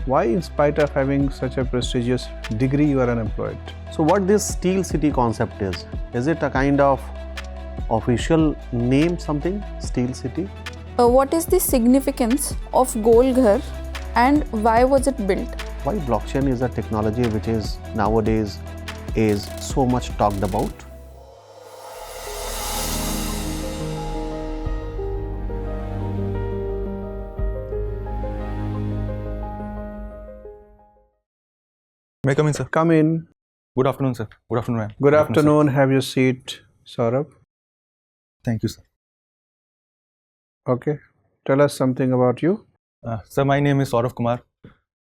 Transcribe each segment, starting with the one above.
Why, in spite of having such a prestigious degree, you are unemployed? So what this Steel City concept is? Is it a kind of official name, something, Steel City? What is the significance of Gol Ghar and why was it built? Why blockchain is a technology which is nowadays is so much talked about? May I come in, sir? Come in. Good afternoon, sir. Good afternoon, ma'am. Good afternoon. Have your seat, Sourabh. Thank you, sir. Okay. Tell us something about you. Sir, my name is Sourabh Kumar.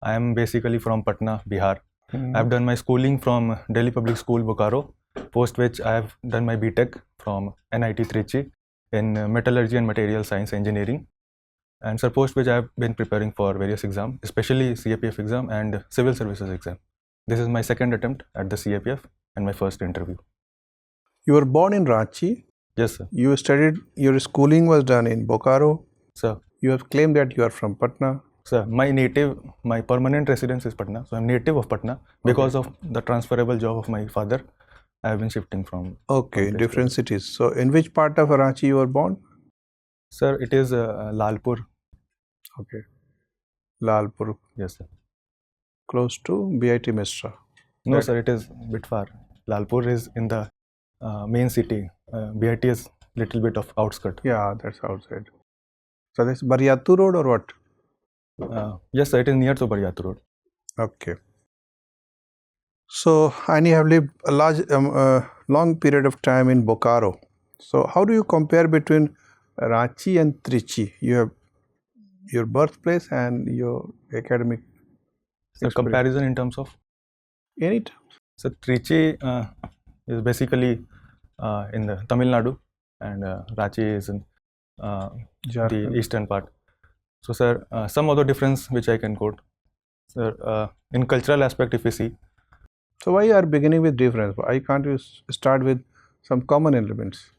I am basically from Patna, Bihar. I have done my schooling from Delhi Public School, Bokaro, post which I have done my BTech from NIT Trichy in Metallurgy and Material Science Engineering. And sir, post which I have been preparing for various exams, especially CAPF exam and Civil Services exam. This is my second attempt at the CAPF and my first interview. You were born in Ranchi. Yes, sir. You studied, your schooling was done in Bokaro. Sir. You have claimed that you are from Patna. Sir, my permanent residence is Patna. So I'm native of Patna. Because of the transferable job of my father, I have been shifting from. Okay, different cities. So in which part of Ranchi you were born? Sir, it is Lalpur. Okay. Lalpur. Yes, sir. Close to BIT Misra. No, sir, it is a bit far. Lalpur is in the main city. BIT is little bit of outskirt. Yeah, that's outside. So that's Baryatu Road or what? Yes, sir, it is near to Baryatu Road. Okay. So, and you have lived a long period of time in Bokaro. So, how do you compare between Ranchi and Trichy? You have your birthplace and your academic So, comparison in terms of? Any terms. So, Trichy is basically in the Tamil Nadu and Ranchi is in the eastern part. So, sir, some other difference which I can quote. Sir, in cultural aspect, if you see. So, why you are beginning with difference? Why can't you start with some common elements?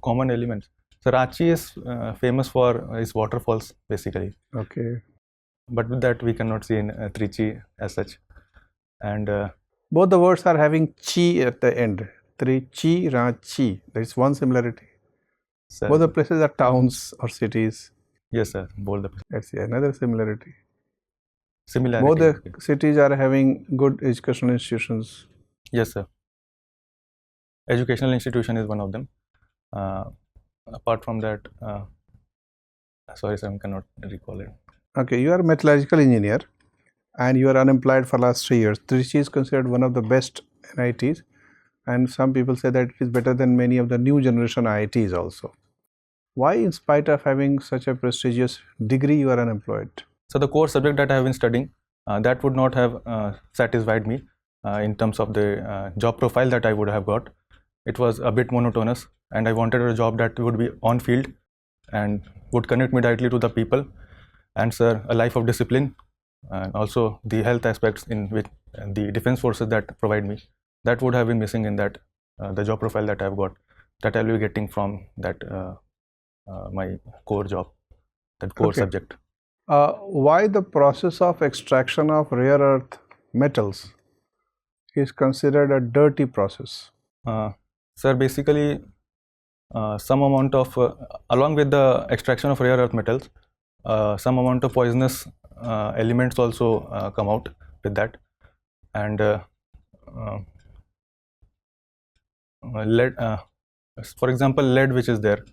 Common elements. So, Ranchi is famous for its waterfalls, basically. Okay. But with that, we cannot see in Trichy as such. And both the words are having chi at the end. Trichy, Ranchi. There is one similarity. Sir, both the places are towns or cities. Yes, sir. Both the places. That's another similarity. Similarity. Both the cities are having good educational institutions. Yes, sir. Educational institution is one of them. Apart from that, sorry, sir, I cannot recall it. Okay, you are a metallurgical engineer and you are unemployed for last 3 years. Trichy is considered one of the best NITs and some people say that it is better than many of the new generation IITs also. Why, in spite of having such a prestigious degree, you are unemployed? So the core subject that I have been studying, that would not have satisfied me in terms of the job profile that I would have got. It was a bit monotonous and I wanted a job that would be on field and would connect me directly to the people. And sir, a life of discipline and also the health aspects in which the defense forces that provide me, that would have been missing in that the job profile that I've got, that I'll be getting from that my core job, that core subject. Why the process of extraction of rare earth metals is considered a dirty process? Sir, basically some amount of, along with the extraction of rare earth metals, some amount of poisonous elements also come out with that, and lead, for example, lead which is there,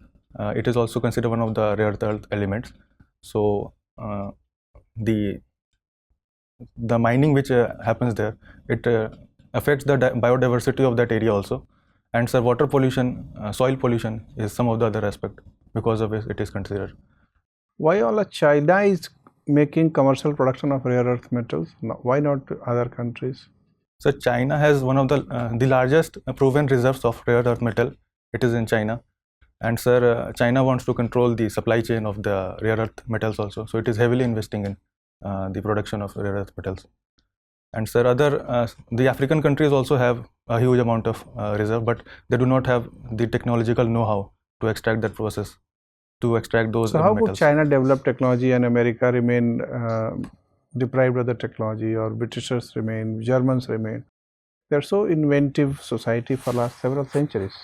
it is also considered one of the rare earth elements. So the mining which happens there, it affects the biodiversity of that area also, and sir, water pollution, soil pollution is some of the other aspect because of it is considered. Why all China is making commercial production of rare earth metals? Why not other countries? So China has one of the largest proven reserves of rare earth metal. It is in China, and sir, China wants to control the supply chain of the rare earth metals also. So it is heavily investing in the production of rare earth metals. And sir, the African countries also have a huge amount of reserve, but they do not have the technological know-how to extract that process, to extract those metals. So how would China develop technology and America remain deprived of the technology, or Britishers remain, Germans remain. They are so inventive society for last several centuries.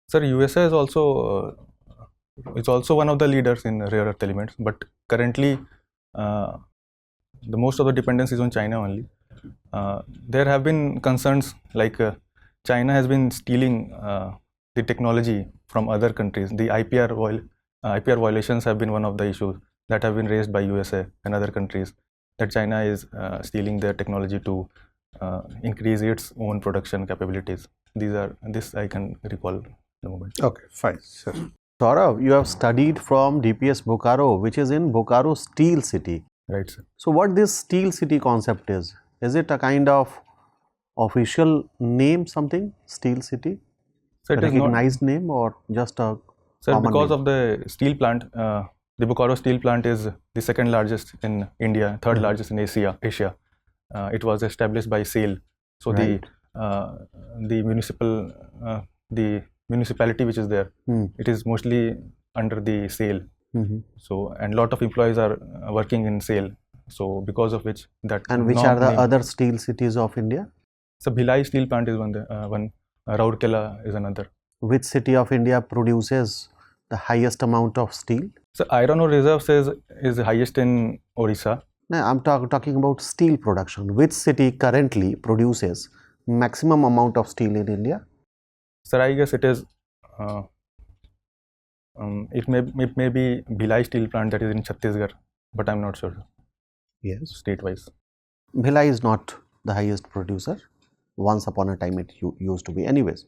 Sir, USA is also one of the leaders in rare earth elements, but currently the most of the dependence is on China only. There have been concerns like China has been stealing the technology from other countries. The IPR violations have been one of the issues that have been raised by USA and other countries, that China is stealing their technology to increase its own production capabilities. This I can recall at the moment. Okay, fine, sir. Sourabh, you have studied from DPS Bokaro, which is in Bokaro Steel City. Right, sir. So what this Steel City concept is it a kind of official name, something, Steel City? So it is not, recognized name or just a sir, common because name? of the steel plant. The Bokaro steel plant is the second largest in India, third largest in Asia. It was established by SAIL. So Right. the municipality which is there, it is mostly under the SAIL. So, and lot of employees are working in SAIL. So because of which that. And which are the other steel cities of India? So Bhilai steel plant is one. Rourkela is another. Which city of India produces the highest amount of steel? So iron ore reserves is highest in Orissa. No, I'm talking about steel production. Which city currently produces maximum amount of steel in India? Sir, I guess it is. It may be Bhilai steel plant that is in Chhattisgarh, but I'm not sure. Yes. State-wise. Bhilai is not the highest producer. Once upon a time it used to be. Anyways,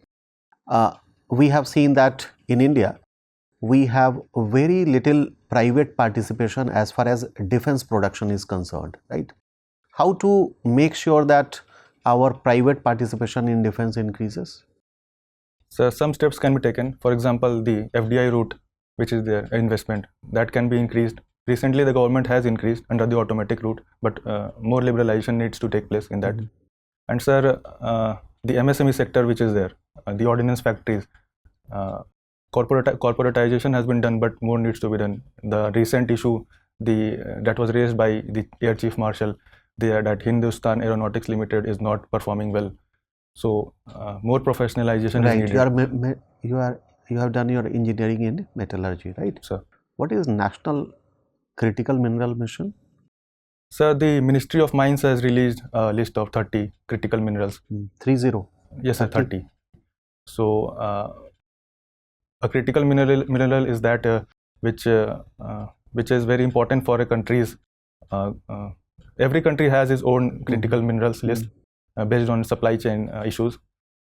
we have seen that in India, we have very little private participation as far as defense production is concerned, right? How to make sure that our private participation in defense increases? So some steps can be taken. For example, the FDI route, which is their investment, that can be increased. Recently, the government has increased under the automatic route, but more liberalization needs to take place in that. And sir, the MSME sector which is there, the ordnance factories, corporatization has been done, but more needs to be done. The recent issue that was raised by the Air Chief Marshal, that Hindustan Aeronautics Limited is not performing well. So more professionalization is needed. You have done your engineering in metallurgy, right? Sir. What is National Critical Mineral Mission? Sir, the Ministry of Mines has released a list of 30 critical minerals. 30? Yes, sir, 30. So, a critical mineral is that which is very important for a country's. Every country has its own critical minerals list based on supply chain issues.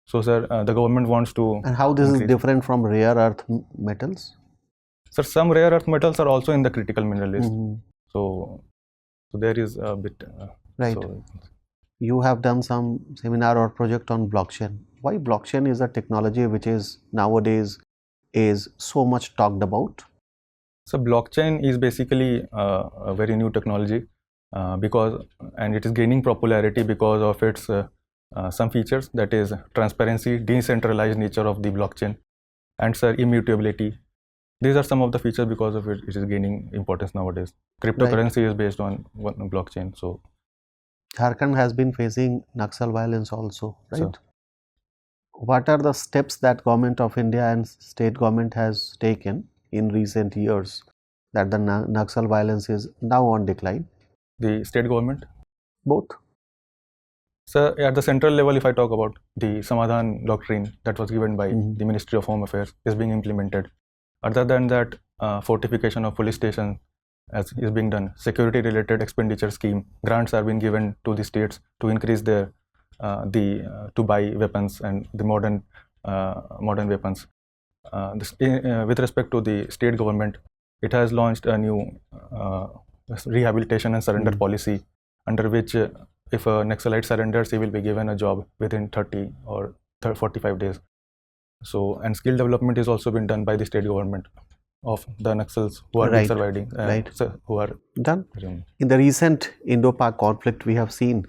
So, sir, the government wants to. And how this is different from rare earth metals? Sir, some rare earth metals are also in the critical mineral list. So there is a bit. Right. So, you have done some seminar or project on blockchain. Why blockchain is a technology which is nowadays is so much talked about? So blockchain is basically a very new technology and it is gaining popularity because of its some features, that is transparency, decentralized nature of the blockchain, and sir, immutability. These are some of the features because of it is gaining importance nowadays. Cryptocurrency is based on blockchain. So Jharkhand has been facing Naxal violence also, right? Sir. What are the steps that Government of India and state government has taken in recent years that the Naxal violence is now on decline? The state government? Both. So at the central level, if I talk about the Samadhan doctrine that was given by the Ministry of Home Affairs is being implemented. Other than that, fortification of police stations is being done. Security related expenditure scheme, grants are being given to the states to increase their to buy weapons and the modern weapons. With respect to the state government, it has launched a new rehabilitation and surrender policy, under which if a Naxalite surrenders, he will be given a job within 30 or 45 days. So, and skill development is also been done by the state government of the Naxals who are surviving, who are done. In the recent Indo-Pak conflict, we have seen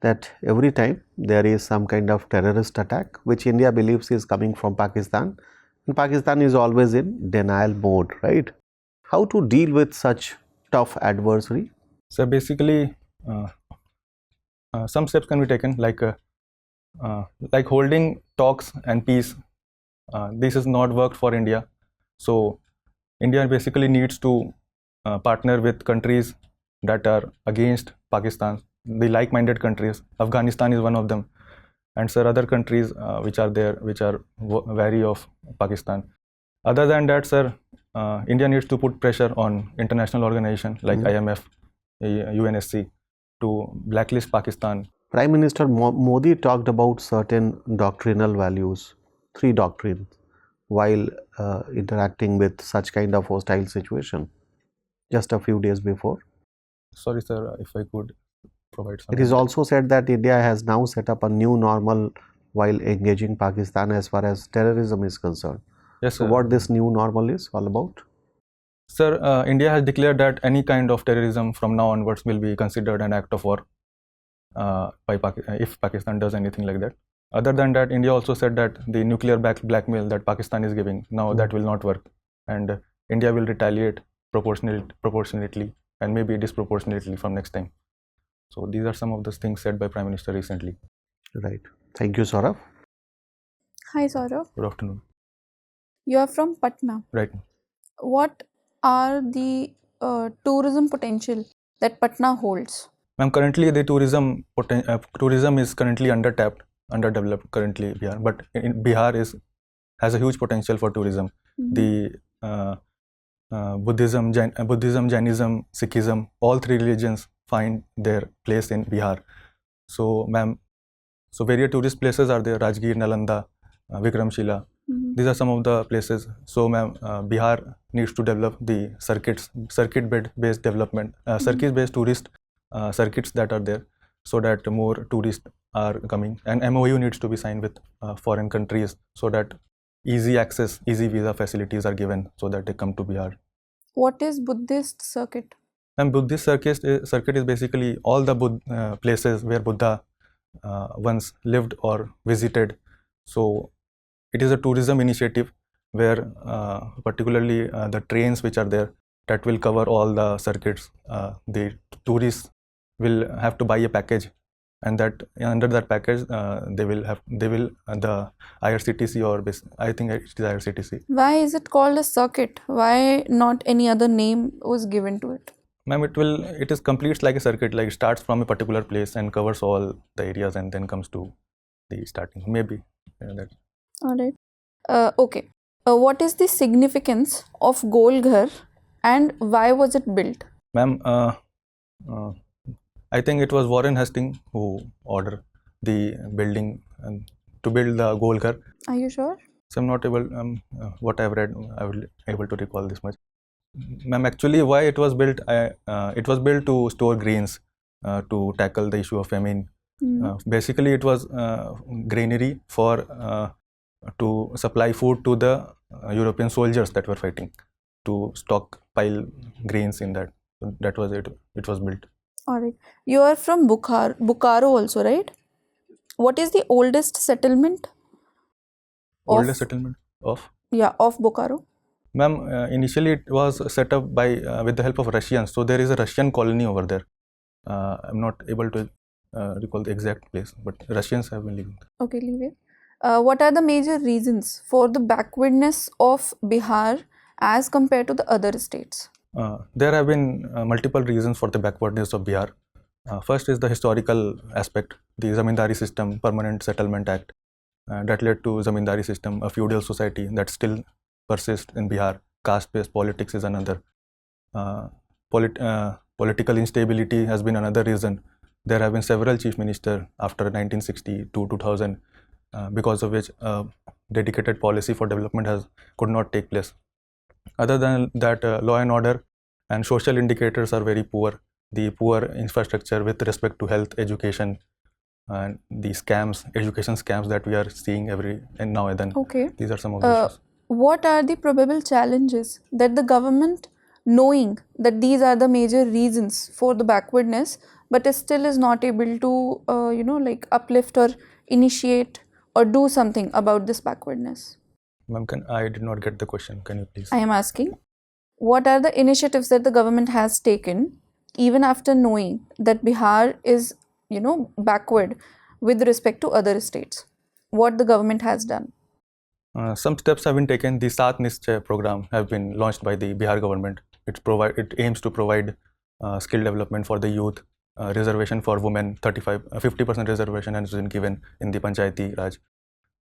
that every time there is some kind of terrorist attack, which India believes is coming from Pakistan, and Pakistan is always in denial mode, right? How to deal with such tough adversary? So basically, some steps can be taken, like holding talks and peace. This has not worked for India, so India basically needs to partner with countries that are against Pakistan, the like-minded countries. Afghanistan is one of them, and sir, other countries which are there, which are wary of Pakistan. Other than that, sir, India needs to put pressure on international organizations like IMF, UNSC to blacklist Pakistan. Prime Minister Modi talked about certain doctrinal values, 3 doctrines, while interacting with such kind of hostile situation just a few days before. Sorry, sir, if I could provide some. It is also said that India has now set up a new normal while engaging Pakistan as far as terrorism is concerned. Yes, So sir. what this new normal is all about? Sir, India has declared that any kind of terrorism from now onwards will be considered an act of war if Pakistan does anything like that. Other than that, India also said that the nuclear blackmail that Pakistan is giving, now that will not work, and India will retaliate proportionately and maybe disproportionately from next time. So these are some of the things said by Prime Minister recently. Right. Thank you, Saurabh. Hi Sourabh, Good afternoon. you are from Patna. Right. What are the tourism potential that Patna holds? Ma'am, currently the tourism is currently underdeveloped currently Bihar, but in Bihar has a huge potential for tourism. The Buddhism, Jainism, Sikhism, all 3 religions find their place in Bihar. So, ma'am, various tourist places are there: Rajgir, Nalanda, Vikramshila. These are some of the places. So, ma'am, Bihar needs to develop the circuit-based development, circuit-based tourist circuits that are there, so that more tourists are coming. And MOU needs to be signed with foreign countries so that easy access, easy visa facilities are given so that they come to Bihar. What is Buddhist circuit? And Buddhist circuit is basically all the places where Buddha once lived or visited. So it is a tourism initiative where particularly the trains which are there, that will cover all the circuits. The tourists will have to buy a package, and that under that package the IRCTC, or I think it is IRCTC. Why is it called a circuit? Why not any other name was given to it? Ma'am, it is completes like a circuit, like it starts from a particular place and covers all the areas and then comes to the starting. Maybe that. All right. Okay. What is the significance of Gol Ghar and why was it built? Ma'am, I think it was Warren Hastings who ordered the building to build the Gol Ghar. Are you sure? So I'm not able, what I've read, I will able to recall this much. Ma'am, actually why it was built, it was built to store grains to tackle the issue of famine. Basically it was granary for to supply food to the European soldiers that were fighting, to stockpile grains in that. So that was it. It was built. All right. You are from Bokaro also, right? What is the oldest settlement? Oldest settlement of? Yeah, of Bokaro. Ma'am, initially it was set up by with the help of Russians. So there is a Russian colony over there. I'm not able to recall the exact place, but Russians have been living there. Okay, leave it. What are the major reasons for the backwardness of Bihar as compared to the other states? There have been multiple reasons for the backwardness of Bihar. First is the historical aspect, the Zamindari system, Permanent Settlement Act, that led to Zamindari system, a feudal society that still persists in Bihar. Caste-based politics is another. Political instability has been another reason. There have been several chief ministers after 1960 to 2000, because of which dedicated policy for development could not take place. Other than that, law and order and social indicators are very poor. The poor infrastructure with respect to health, education, and the scams, education scams that we are seeing every now and then. Okay. These are some of the issues. What are the probable challenges that the government, knowing that these are the major reasons for the backwardness, but still is not able to, like uplift or initiate or do something about this backwardness? Ma'am, I did not get the question. Can you please? I am asking, what are the initiatives that the government has taken even after knowing that Bihar is, backward with respect to other states? What the government has done? Some steps have been taken. The Saat Nischay program have been launched by the Bihar government. It aims to provide skill development for the youth, reservation for women, 50% reservation has been given in the Panchayati Raj.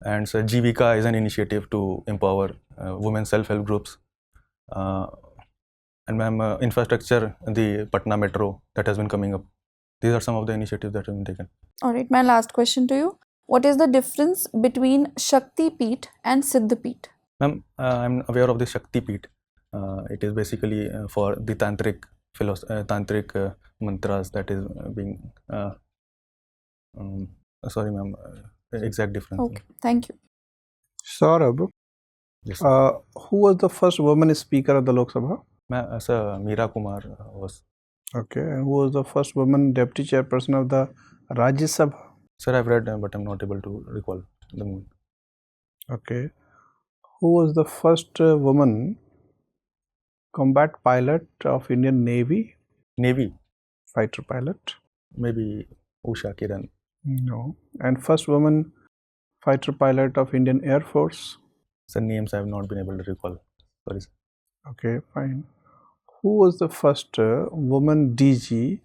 And so Jivika is an initiative to empower women self-help groups. And ma'am, infrastructure, the Patna metro that has been coming up. These are some of the initiatives that have been taken. All right, my last question to you. What is the difference between Shakti Peeth and Siddha Peeth? Ma'am, I'm aware of the Shakti Peeth. It is basically for the tantric mantras that is being. Sorry, ma'am. Exact difference. Okay, thank you. Saurabh, Yes. who was the first woman speaker of the Lok Sabha? Ma'am, Sir Meera Kumar was. Okay, and who was the first woman deputy chairperson of the Rajya Sabha? Sir, I've read, but I'm not able to recall the moment. Okay, who was the first woman combat pilot of Indian Navy? Navy, Fighter pilot? maybe Usha Kiran. No. And first woman fighter pilot of Indian Air Force? Sir, names I have not been able to recall. Sorry, sir. Okay, fine. Who was the first woman DG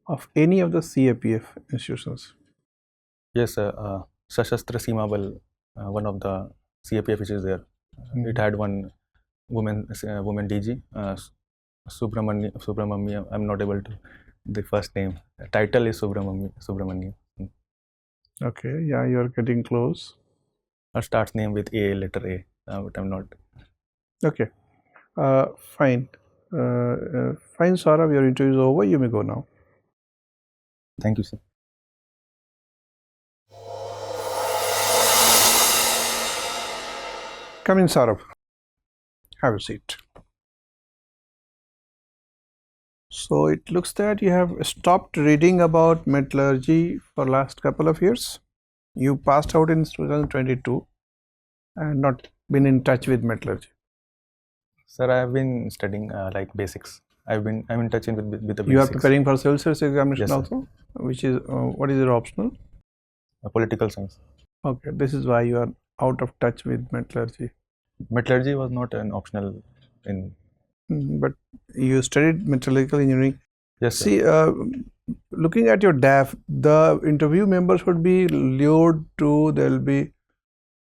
of any of the CAPF institutions? Yes, Sashastra Seema Bal, one of the CAPF which is there. It had one woman DG, Subramania. I'm not able to. The first name, title is Subramania. Okay, yeah, you're getting close. Or starts name with A, letter A, but I'm not. Okay, fine. Fine, Saurabh, your interview is over. You may go now. Thank you, sir. Come in, Saurabh. Have a seat. So it looks that you have stopped reading about metallurgy for last couple of years. You passed out in 2022 and not been in touch with metallurgy. Sir, I have been studying like basics. I'm in touch with the basics. You are preparing for civil service examination Yes, sir. also, which is what is your optional? Political science. Okay, this is why you are out of touch with metallurgy. Metallurgy was not an optional in. But you studied metallurgical engineering. Yes, sir. See, looking at your DAF, the interview members would be lured to, they'll be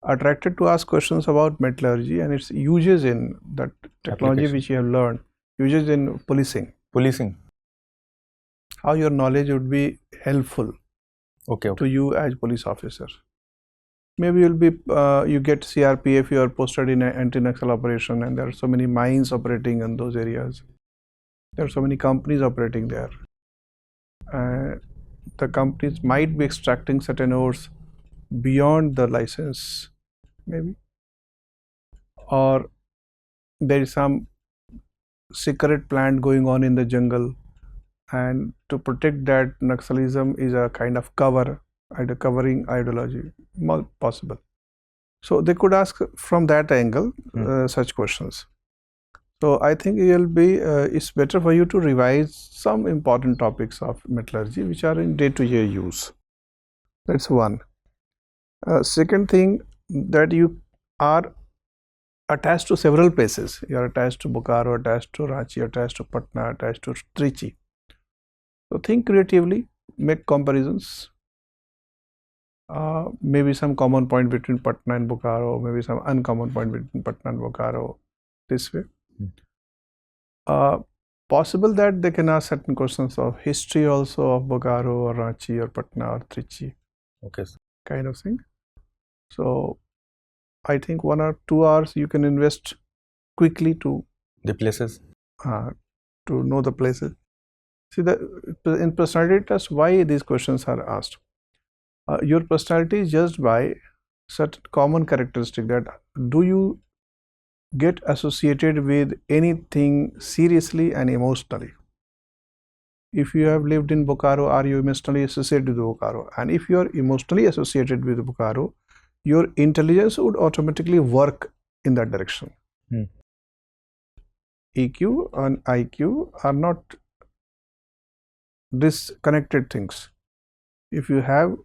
attracted to ask questions about metallurgy and its uses in that technology Application. which you have learned, uses in policing. Policing. How your knowledge would be helpful Okay. to you as police officer. Maybe you'll be, you get CRPF, you are posted in an anti-Naxal operation and there are so many mines operating in those areas. There are so many companies operating there. The companies might be extracting certain ores beyond the license, maybe. Or there is some secret plant going on in the jungle, and to protect that, Naxalism is a kind of covering ideology, possible. So they could ask from that angle such questions. So I think it'll be it's better for you to revise some important topics of metallurgy which are in day-to-day use. That's one. Second thing, that you are attached to several places. You are attached to Bokaro, attached to Ranchi, attached to Patna, attached to Trichy. So think creatively, make comparisons. Maybe some common point between Patna and Bokaro, maybe some uncommon point between Patna and Bokaro, this way. Possible that they can ask certain questions of history also of Bokaro or Ranchi or Patna or Trichy. Okay, sir. Kind of thing. So I think 1 or 2 hours you can invest quickly to The places. to know the places. See, in personality test, why these questions are asked? Your personality is judged by certain common characteristic, that do you get associated with anything seriously and emotionally. If you have lived in Bokaro, are you emotionally associated with Bokaro? And if you are emotionally associated with Bokaro, your intelligence would automatically work in that direction. EQ and IQ are not disconnected things. If you have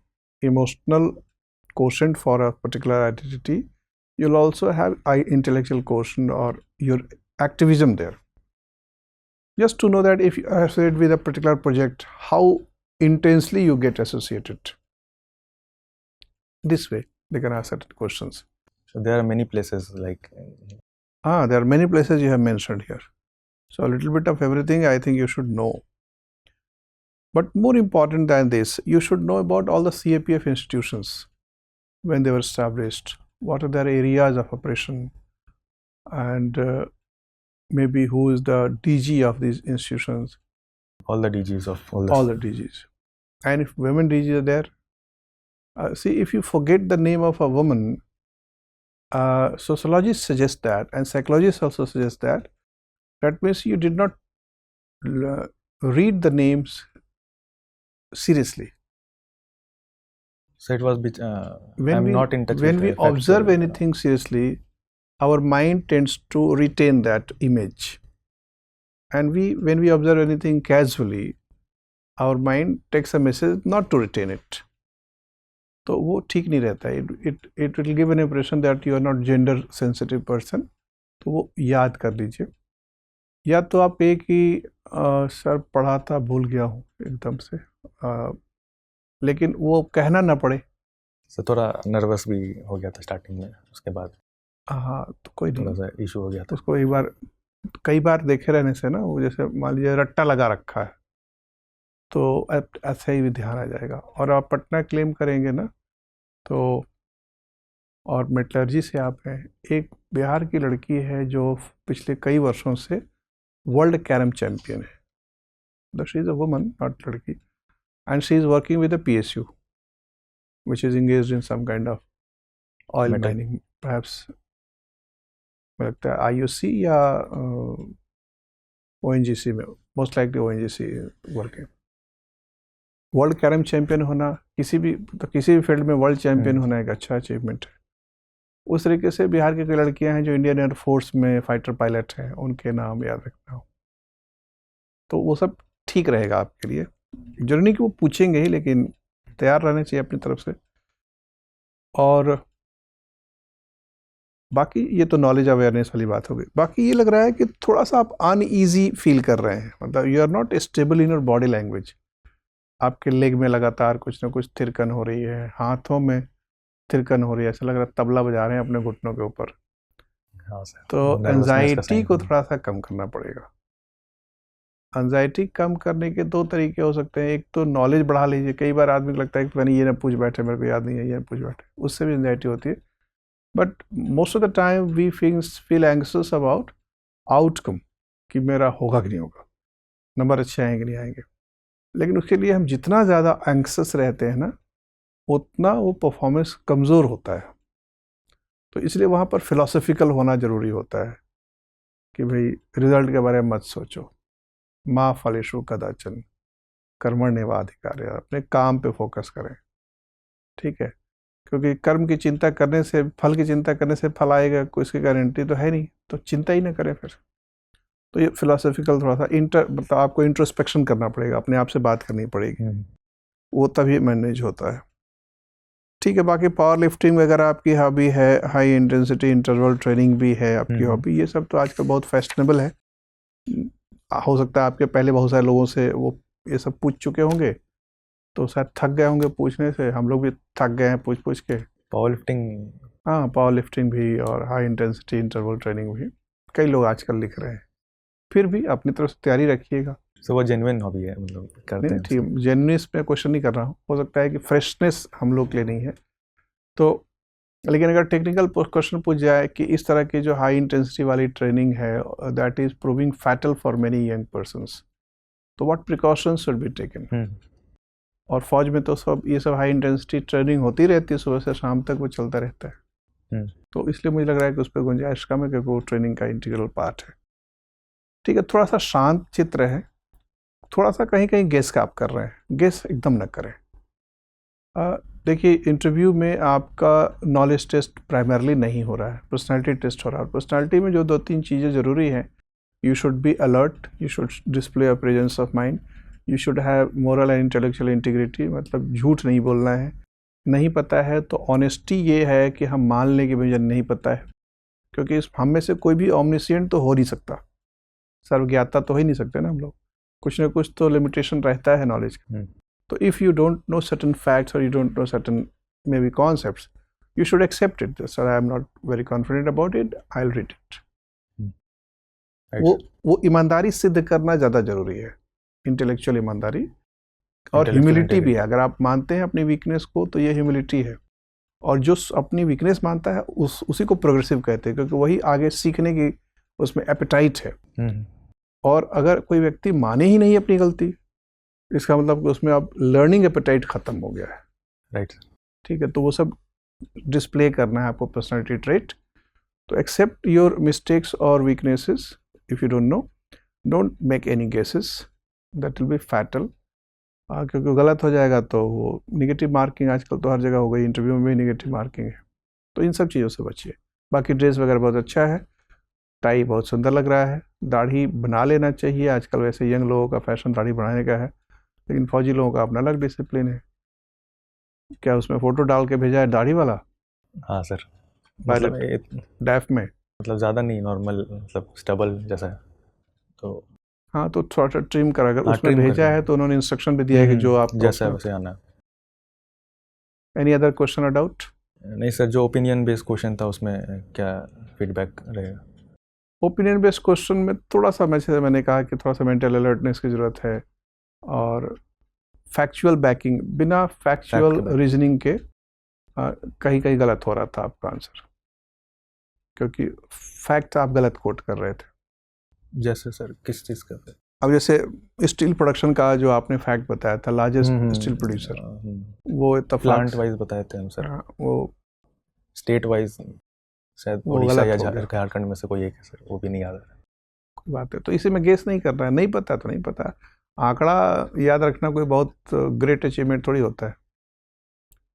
emotional quotient for a particular identity, you'll also have intellectual quotient or your activism there. Just to know that if you are associated with a particular project, how intensely you get associated. This way, they can ask certain questions. So there are many places like. There are many places you have mentioned here. So a little bit of everything I think you should know. But more important than this, you should know about all the CAPF institutions, when they were established, what are their areas of operation, and maybe who is the DG of these institutions. All the DGs of all the DGs. And if women DGs are there, see, if you forget the name of a woman, sociologists suggest that, and psychologists also suggest that. That means you did not read the names seriously. So it was not in touch when with we observe anything seriously, our mind tends to retain that image. And when we observe anything casually, our mind takes a message not to retain it. तो वो ठीक नहीं रहता है. It will give an impression that you are not gender sensitive person. तो वो याद कर लीजिए. या तो आप एक ही सर पढ़ा था भूल गया हूँ एकदम से, लेकिन वो कहना ना पड़े. तो थोड़ा नर्वस भी हो गया था स्टार्टिंग में, उसके बाद हाँ तो कोई थोड़ा सा इशू हो गया था. उसको कई बार देखे रहने से ना, वो जैसे मान लीजिए रट्टा लगा रखा है तो ऐसे ही भी ध्यान आ जाएगा. और आप पटना क्लेम करेंगे ना तो, और मेटलर्जी से आप हैं. एक बिहार की लड़की है जो पिछले कई वर्षों से वर्ल्ड कैरम चैंपियन है. She is a woman, not लड़की, and she is working with a PSU which is engaged in some kind of oil mining, perhaps मुझे लगता है IOC या ONGC में, most likely ONGC working. World carrom champion होना किसी भी field में वर्ल्ड चैंपियन होना एक अच्छा अचीवमेंट है. उस तरीके से बिहार की कई लड़कियां हैं जो इंडियन एयरफोर्स में फाइटर पायलट हैं, उनके नाम याद रखना हो तो वो सब ठीक रहेगा आपके लिए. जरूरी नहीं कि वो पूछेंगे ही, लेकिन तैयार रहने चाहिए अपनी तरफ से. और बाकी ये तो नॉलेज अवेयरनेस वाली बात हो गई. बाकी ये लग रहा है कि थोड़ा सा आप अनईजी फील कर रहे हैं, मतलब you are not stable in your body language. आपके लेग में लगातार कुछ ना कुछ थिरकन हो रही है, हाथों में थिरकन हो रही है, ऐसा लग रहा है तबला बजा रहे हैं अपने घुटनों के ऊपर. हाँ सर. तो एंजाइटी को थोड़ा सा कम करना पड़ेगा. एंजाइटी कम करने के दो तरीके हो सकते हैं. एक तो नॉलेज बढ़ा लीजिए. कई बार आदमी को लगता है कि मैंने ये ना पूछ बैठे, मेरे को याद नहीं है, ये ना पूछ बैठे, उससे भी एंजाइटी होती है. But most of the time we feel anxious about outcome, कि मेरा होगा कि नहीं होगा, नंबर अच्छे आएंगे नहीं आएंगे. लेकिन उसके लिए हम जितना ज़्यादा एंग्शियस रहते हैं ना, उतना वो परफॉर्मेंस कमज़ोर होता है. तो इसलिए वहाँ पर फिलोसफिकल होना ज़रूरी होता है कि भाई रिजल्ट के बारे में मत सोचो. माँ फलेषु कदाचन कर्मण्येवाधिकारः, अपने काम पे फोकस करें. ठीक है, क्योंकि कर्म की चिंता करने से, फल की चिंता करने से फल आएगा कोई इसकी गारंटी तो है नहीं, तो चिंता ही ना करें फिर. तो ये फिलोसफिकल थोड़ा सा मतलब आपको इंट्रोस्पेक्शन करना पड़ेगा, अपने आप से बात करनी पड़ेगी, वो तभी मैनेज होता है. ठीक है, बाकी पावर लिफ्टिंग वगैरह आपकी हॉबी है, हाई इंटेंसिटी इंटरवल ट्रेनिंग भी है आपकी हॉबी. ये सब तो आजकल बहुत फैशनेबल है. हो सकता है आपके पहले बहुत सारे लोगों से वो ये सब पूछ चुके होंगे, तो शायद थक गए होंगे पूछने से. हम लोग भी थक गए हैं पूछ के. पावर लिफ्टिंग, हाँ पावर लिफ्टिंग भी और हाई इंटेंसिटी इंटरवल ट्रेनिंग भी कई लोग आजकल लिख रहे हैं. फिर भी अपनी तरफ से तैयारी रखिएगा. सो वो जेन्युइन हॉबी है, मतलब करते हैं. ठीक, जेन्युइननेस पे क्वेश्चन नहीं कर रहा हूँ. हो सकता है कि फ्रेशनेस हम लोग के लिए नहीं है तो, लेकिन अगर टेक्निकल क्वेश्चन पूछ जाए कि इस तरह की जो हाई इंटेंसिटी वाली ट्रेनिंग है that is proving fatal for many young persons, तो what precautions should be taken. और फौज में तो सब ये सब हाई इंटेंसिटी ट्रेनिंग होती रहती है, सुबह से शाम तक वो चलता रहता है. तो इसलिए मुझे लग रहा है कि उस पर गुंजाइश कम है, क्योंकि वो ट्रेनिंग का इंटीग्रल पार्ट है. ठीक है, थोड़ा सा शांत चित्र है, थोड़ा सा कहीं कहीं गेस का आप कर रहे हैं, गेस एकदम न करें. देखिए इंटरव्यू में आपका नॉलेज टेस्ट प्राइमरली नहीं हो रहा है, पर्सनालिटी टेस्ट हो रहा है. पर्सनालिटी में जो 2-3 चीज़ें ज़रूरी हैं, you should be alert, you should display a presence of mind, you should have moral and intellectual integrity, मतलब झूठ नहीं बोलना है। नहीं पता है तो ऑनेस्टी ये है कि हम मान लें कि मुझे नहीं पता है, क्योंकि इस हम में से कोई भी ऑमनिशिएंट तो हो नहीं सकता, सर्वज्ञाता तो हो ही नहीं सकते ना हम लोग, कुछ ना कुछ तो लिमिटेशन रहता है नॉलेज का। तो if you don't know certain facts और you don't know certain maybe concepts, you should accept it. Sir, I am not very confident about it. I'll read it. वो ईमानदारी सिद्ध करना ज़्यादा जरूरी है, इंटेलेक्चुअल ईमानदारी और ह्यूमिलिटी भी है। अगर आप मानते हैं अपनी वीकनेस को तो ये ह्यूमिलिटी है, और जो अपनी वीकनेस मानता है उसी को प्रोग्रेसिव कहते हैं, क्योंकि वही आगे सीखने की उसमें एपेटाइट है। और अगर कोई व्यक्ति माने ही नहीं अपनी गलती, इसका मतलब कि उसमें अब लर्निंग एपेटाइट खत्म हो गया है। राइट, ठीक है, तो वो सब डिस्प्ले करना है आपको पर्सनालिटी ट्रेट। तो एक्सेप्ट योर मिस्टेक्स और weaknesses. If you don't no, don't make any guesses, that will be fatal, क्योंकि गलत हो जाएगा तो वो निगेटिव मार्किंग आजकल तो हर जगह हो गई, इंटरव्यू में भी निगेटिव मार्किंग है। तो इन सब चीज़ों से बचिए। बाकी ड्रेस वगैरह बहुत अच्छा है, टाई बहुत सुंदर लग रहा है, दाढ़ी बना लेना चाहिए। आजकल वैसे यंग लोगों का फैशन दाढ़ी बनाने का है, लेकिन फौजी लोगों का अपना अलग डिसिप्लिन है। क्या उसमें फोटो डाल के भेजा है दाढ़ी वाला? हाँ सर, मतलब डैफ में, मतलब ज़्यादा नहीं, नॉर्मल, मतलब स्टबल जैसा है। तो हाँ, तो थोड़ा सा ट्रिम करा, अगर उसमें भेजा है तो उन्होंने इंस्ट्रक्शन भी दिया है कि जो आप जैसा है वैसे आना। एनी अदर क्वेश्चन और डाउट? नहीं सर, जो ओपिनियन बेस्ड क्वेश्चन था उसमें क्या फीडबैक रहेगा? ओपिनियन बेस्ड क्वेश्चन में थोड़ा सा मैंने कहा कि थोड़ा सा मेंटल अलर्टनेस की ज़रूरत है, और फैक्चुअल बैकिंग, बिना फैक्चुअल रीजनिंग के कहीं गलत हो रहा था आपका आंसर, क्योंकि फैक्ट आप गलत कोट कर रहे थे। जैसे सर किस चीज़ का? अब जैसे स्टील प्रोडक्शन का जो आपने फैक्ट बताया था, लार्जेस्ट स्टील प्रोड्यूसर, वो प्लांट वाइज बताए थे हम सर। वो स्टेट वाइज शायद उड़ीसा या झारखंड में से कोई एक है सर, वो भी नहीं याद है। कोई बात है, तो इसी में गेस नहीं करना है, नहीं पता तो नहीं पता। आंकड़ा याद रखना कोई बहुत ग्रेट अचीवमेंट थोड़ी होता है,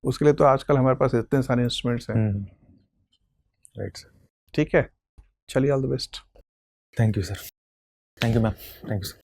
उसके लिए तो आजकल हमारे पास इतने सारे इंस्ट्रूमेंट्स हैं। राइट सर, ठीक है, चलिए, all the best. Thank you sir. Thank you ma'am, thank you sir.